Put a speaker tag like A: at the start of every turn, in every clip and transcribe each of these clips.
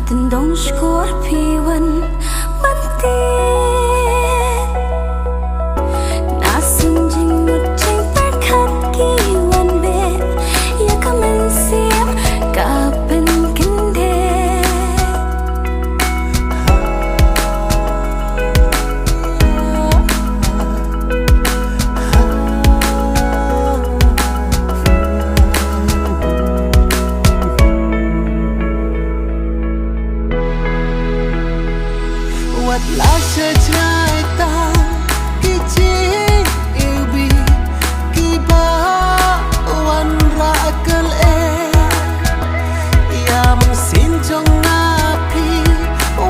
A: tình đông skor piwan manti na sunjing muting perkat kiwan be ya kamen siap kapen kende
B: What last trai ta ki chi yêu bi ki ba wan ra kal e ya mang sin trong na pi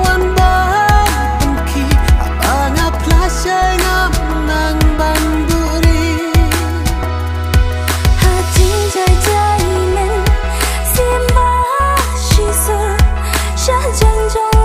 B: wan ba ki abanga plasha ngam nang banduri
A: ha jing jai jai men simba shisur sha jang jong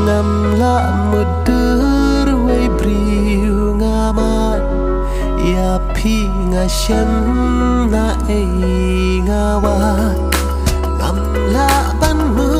B: ngam la mudur wei briu ngamat ya pi nga shem na e ngawat ngam la ban mu